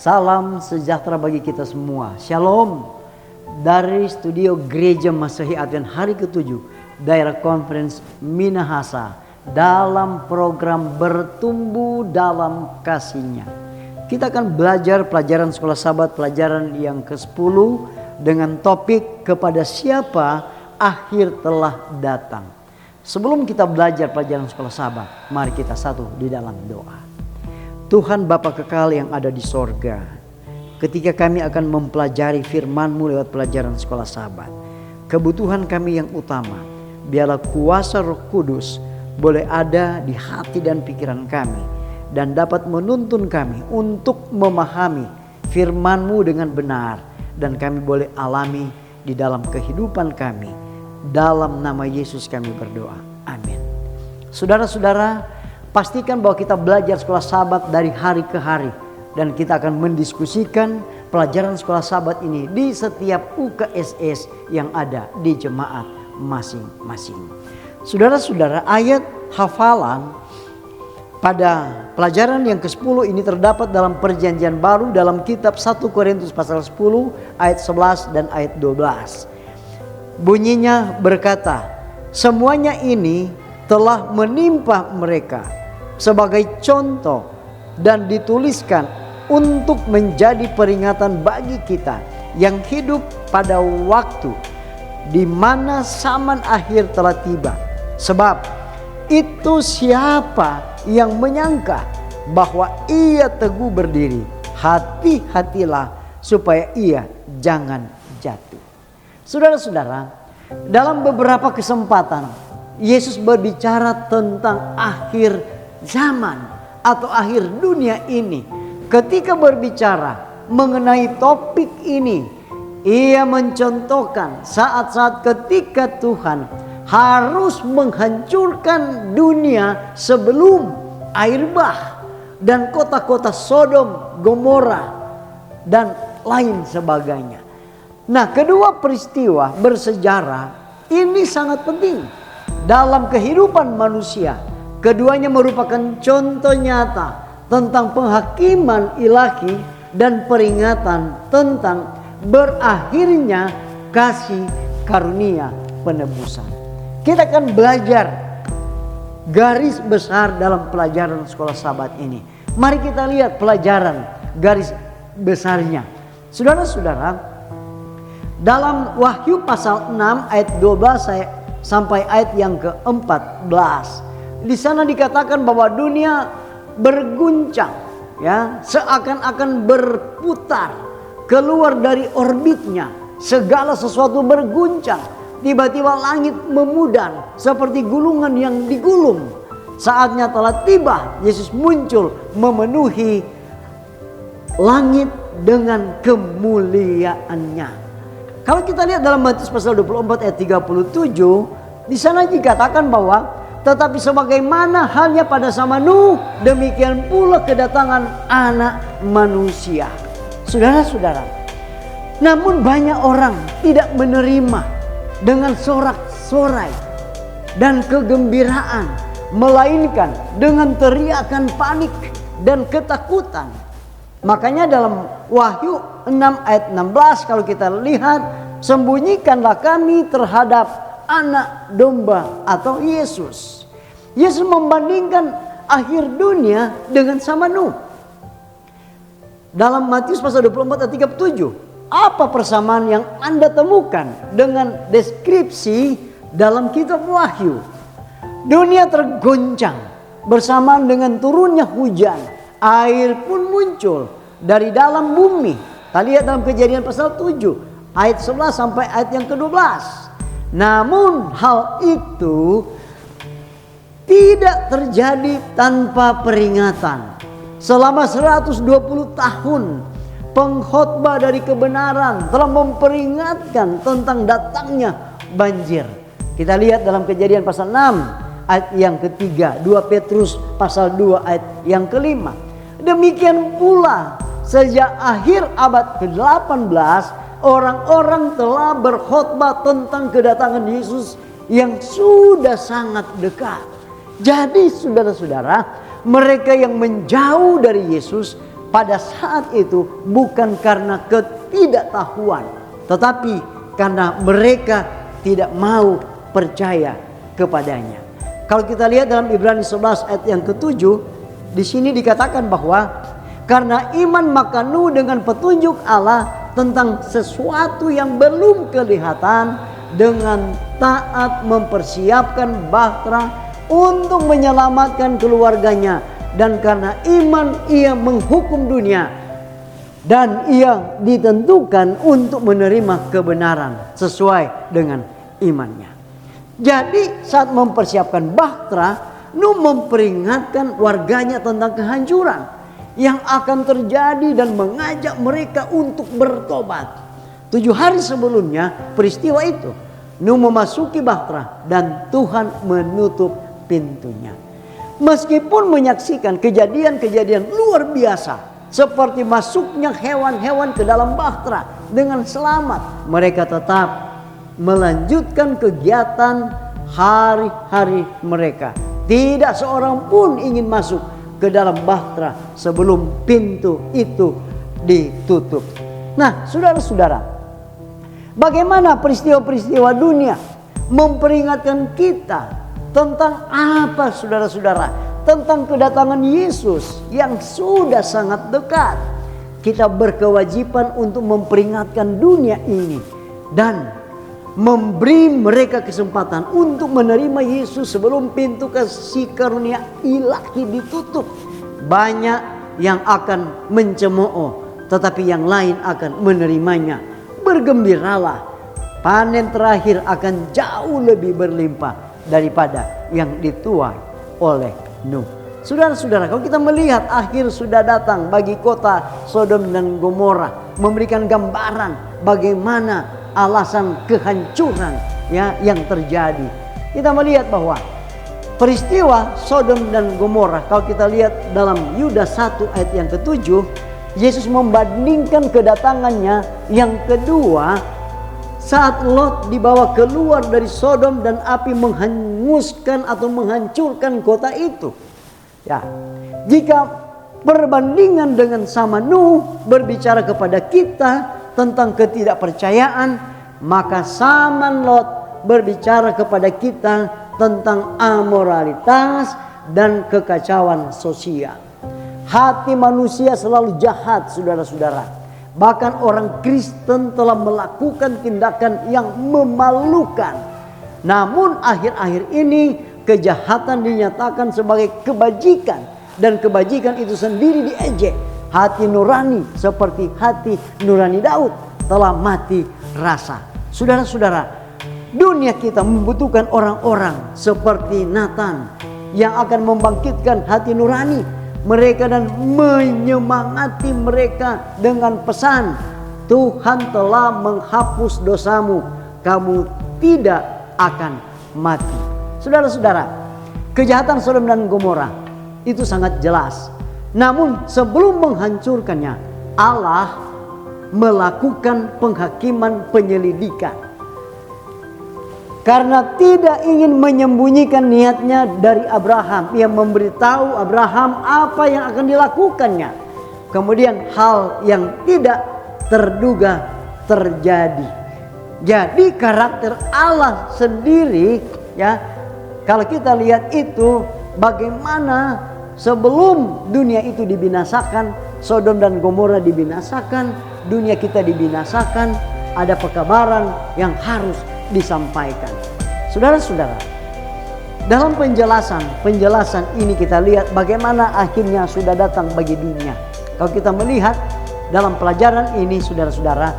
Salam sejahtera bagi kita semua. Shalom dari studio Gereja Masehi Advent hari ke-7 Daerah Conference Minahasa dalam program Bertumbuh dalam Kasih-Nya. Kita akan belajar pelajaran Sekolah Sabat pelajaran yang ke-10 dengan topik kepada siapa akhir telah datang. Sebelum kita belajar pelajaran Sekolah Sabat, mari kita satu di dalam doa. Tuhan Bapa kekal yang ada di sorga, ketika kami akan mempelajari firman-Mu lewat pelajaran Sekolah Sabat, kebutuhan kami yang utama, biarlah kuasa Roh Kudus boleh ada di hati dan pikiran kami, dan dapat menuntun kami untuk memahami firman-Mu dengan benar, dan kami boleh alami di dalam kehidupan kami. Dalam nama Yesus kami berdoa, amin. Saudara-saudara, pastikan bahwa kita belajar Sekolah Sabat dari hari ke hari. Dan kita akan mendiskusikan pelajaran Sekolah Sabat ini di setiap UKSS yang ada di jemaat masing-masing. Saudara-saudara, ayat hafalan pada pelajaran yang ke-10 ini terdapat dalam perjanjian baru dalam kitab 1 Korintus pasal 10 ayat 11 dan ayat 12. Bunyinya berkata, semuanya ini telah menimpa mereka sebagai contoh dan dituliskan untuk menjadi peringatan bagi kita yang hidup pada waktu di mana zaman akhir telah tiba. Sebab itu siapa yang menyangka bahwa ia teguh berdiri, hati-hatilah supaya ia jangan jatuh. Saudara-saudara, dalam beberapa kesempatan Yesus berbicara tentang akhir zaman atau akhir dunia ini. Ketika berbicara mengenai topik ini, ia mencontohkan saat-saat ketika Tuhan harus menghancurkan dunia sebelum air bah dan kota-kota Sodom, Gomora dan lain sebagainya. Nah, kedua peristiwa bersejarah ini sangat penting dalam kehidupan manusia. Keduanya merupakan contoh nyata tentang penghakiman ilahi dan peringatan tentang berakhirnya kasih karunia penebusan. Kita akan belajar garis besar dalam pelajaran Sekolah Sabat ini. Mari kita lihat pelajaran garis besarnya. Saudara-saudara, dalam Wahyu pasal 6 ayat 12 sampai ayat yang ke-14. Di sana dikatakan bahwa dunia berguncang, ya, seakan-akan berputar keluar dari orbitnya. Segala sesuatu berguncang. Tiba-tiba langit memudar seperti gulungan yang digulung. Saatnya telah tiba, Yesus muncul memenuhi langit dengan kemuliaannya. Kalau kita lihat dalam Matius pasal 24 ayat 37, di sana dikatakan bahwa tetapi sebagaimana halnya pada zaman Nuh, demikian pula kedatangan Anak Manusia. Saudara-saudara, namun banyak orang tidak menerima dengan sorak-sorai dan kegembiraan, melainkan dengan teriakan panik dan ketakutan. Makanya dalam Wahyu 6 ayat 16 kalau kita lihat, sembunyikanlah kami terhadap Anak Domba atau Yesus. Yesus membandingkan akhir dunia dengan zaman Nuh. Dalam Matius pasal 24 ayat 37, apa persamaan yang Anda temukan dengan deskripsi dalam kitab Wahyu? Dunia tergoncang bersamaan dengan turunnya hujan. Air pun muncul dari dalam bumi. Kita lihat dalam Kejadian pasal 7 ayat 11 sampai ayat yang ke-12. Namun hal itu tidak terjadi tanpa peringatan. Selama 120 tahun pengkhotbah dari kebenaran telah memperingatkan tentang datangnya banjir. Kita lihat dalam Kejadian pasal 6 ayat yang ketiga, 2 Petrus pasal 2 ayat yang kelima. Demikian pula sejak akhir abad ke-18 orang-orang telah berkhotbah tentang kedatangan Yesus yang sudah sangat dekat. Jadi saudara-saudara, mereka yang menjauh dari Yesus pada saat itu bukan karena ketidaktahuan, tetapi karena mereka tidak mau percaya kepadanya. Kalau kita lihat dalam Ibrani 11 ayat yang ke-7, di sini dikatakan bahwa karena iman maka Nuh dengan petunjuk Allah tentang sesuatu yang belum kelihatan, dengan taat mempersiapkan bahtera untuk menyelamatkan keluarganya, dan karena iman ia menghukum dunia dan ia ditentukan untuk menerima kebenaran sesuai dengan imannya. Jadi saat mempersiapkan bahtera, Nuh memperingatkan warganya tentang kehancuran yang akan terjadi dan mengajak mereka untuk bertobat. 7 hari sebelumnya peristiwa itu, Nuh memasuki bahtera dan Tuhan menutup pintunya. Meskipun menyaksikan kejadian-kejadian luar biasa seperti masuknya hewan-hewan ke dalam bahtera dengan selamat, mereka tetap melanjutkan kegiatan hari-hari mereka. Tidak seorang pun ingin masuk ke dalam bahtera sebelum pintu itu ditutup. Nah, saudara-saudara, bagaimana peristiwa-peristiwa dunia memperingatkan kita tentang apa, saudara-saudara? Tentang kedatangan Yesus yang sudah sangat dekat. Kita berkewajiban untuk memperingatkan dunia ini dan memberi mereka kesempatan untuk menerima Yesus sebelum pintu kasih karunia ilahi ditutup. Banyak yang akan mencemooh, tetapi yang lain akan menerimanya. Bergembiralah, panen terakhir akan jauh lebih berlimpah daripada yang dituai oleh Nuh. Saudara-saudara, kalau kita melihat akhir sudah datang bagi kota Sodom dan Gomora, memberikan gambaran bagaimana alasan kehancuran yang terjadi. Kita melihat bahwa peristiwa Sodom dan Gomora, kalau kita lihat dalam Yudas 1 ayat yang ke-7, Yesus membandingkan kedatangannya yang kedua saat Lot dibawa keluar dari Sodom dan api menghanguskan atau menghancurkan kota itu. Ya, jika perbandingan dengan sama Nuh berbicara kepada kita tentang ketidakpercayaan, maka zaman Lot berbicara kepada kita tentang amoralitas dan kekacauan sosial. Hati manusia selalu jahat, saudara-saudara. Bahkan orang Kristen telah melakukan tindakan yang memalukan. Namun akhir-akhir ini kejahatan dinyatakan sebagai kebajikan, dan kebajikan itu sendiri diejek. Hati nurani seperti hati nurani Daud telah mati rasa. Saudara-saudara, dunia kita membutuhkan orang-orang seperti Nathan yang akan membangkitkan hati nurani mereka dan menyemangati mereka dengan pesan, Tuhan telah menghapus dosamu, kamu tidak akan mati. Saudara-saudara, kejahatan Sodom dan Gomora itu sangat jelas. Namun sebelum menghancurkannya, Allah melakukan penghakiman penyelidikan. Karena tidak ingin menyembunyikan niatnya dari Abraham, ia memberitahu Abraham apa yang akan dilakukannya. Kemudian hal yang tidak terduga terjadi. Jadi karakter Allah sendiri, ya, kalau kita lihat itu bagaimana sebelum dunia itu dibinasakan, Sodom dan Gomora dibinasakan, dunia kita dibinasakan, ada pekabaran yang harus disampaikan. Saudara-saudara, dalam penjelasan ini kita lihat bagaimana akhirnya sudah datang bagi dunia. Kalau kita melihat dalam pelajaran ini, saudara-saudara,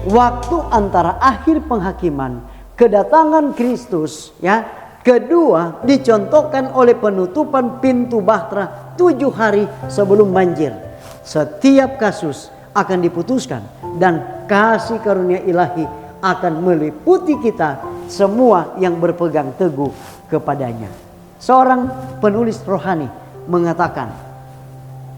waktu antara akhir penghakiman, kedatangan Kristus, ya, kedua dicontohkan oleh penutupan pintu bahtera 7 hari sebelum banjir. Setiap kasus akan diputuskan dan kasih karunia ilahi akan meliputi kita semua yang berpegang teguh kepadanya. Seorang penulis rohani mengatakan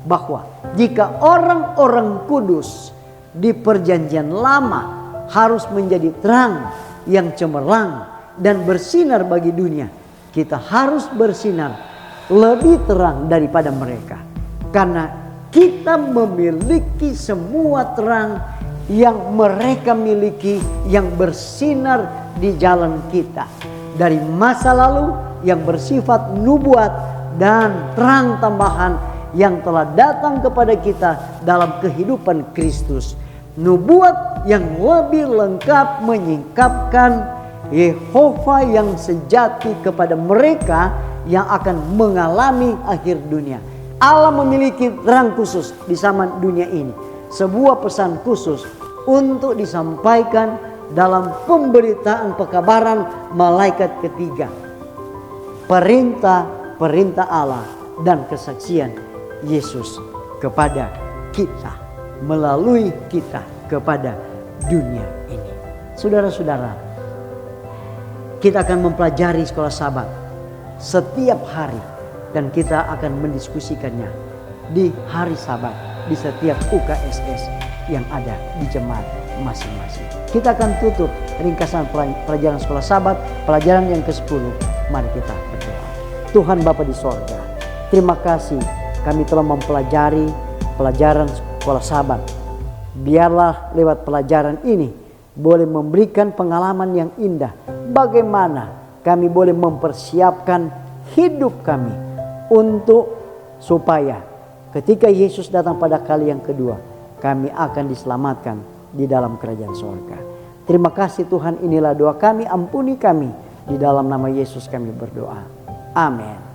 bahwa jika orang-orang kudus di perjanjian lama harus menjadi terang yang cemerlang dan bersinar bagi dunia, kita harus bersinar lebih terang daripada mereka. Karena kita memiliki semua terang yang mereka miliki, yang bersinar di jalan kita. Dari masa lalu yang bersifat nubuat dan terang tambahan yang telah datang kepada kita dalam kehidupan Kristus. Nubuat yang lebih lengkap menyingkapkan Yehova yang sejati kepada mereka yang akan mengalami akhir dunia. Allah memiliki terang khusus di zaman dunia ini. Sebuah pesan khusus untuk disampaikan dalam pemberitaan pekabaran malaikat ketiga. Perintah Allah dan kesaksian Yesus kepada kita, melalui kita kepada dunia ini. Saudara-saudara, kita akan mempelajari sekolah Sabat setiap hari. Dan kita akan mendiskusikannya di hari Sabat di setiap UKSS yang ada di jemaat masing-masing. Kita akan tutup ringkasan pelajaran sekolah Sabat, pelajaran yang ke-10. Mari kita berdoa. Tuhan Bapa di sorga, terima kasih kami telah mempelajari pelajaran sekolah Sabat. Biarlah lewat pelajaran ini boleh memberikan pengalaman yang indah. Bagaimana kami boleh mempersiapkan hidup kami untuk supaya ketika Yesus datang pada kali yang kedua, kami akan diselamatkan di dalam kerajaan surga. Terima kasih Tuhan, inilah doa kami, ampuni kami. Di dalam nama Yesus kami berdoa. Amin.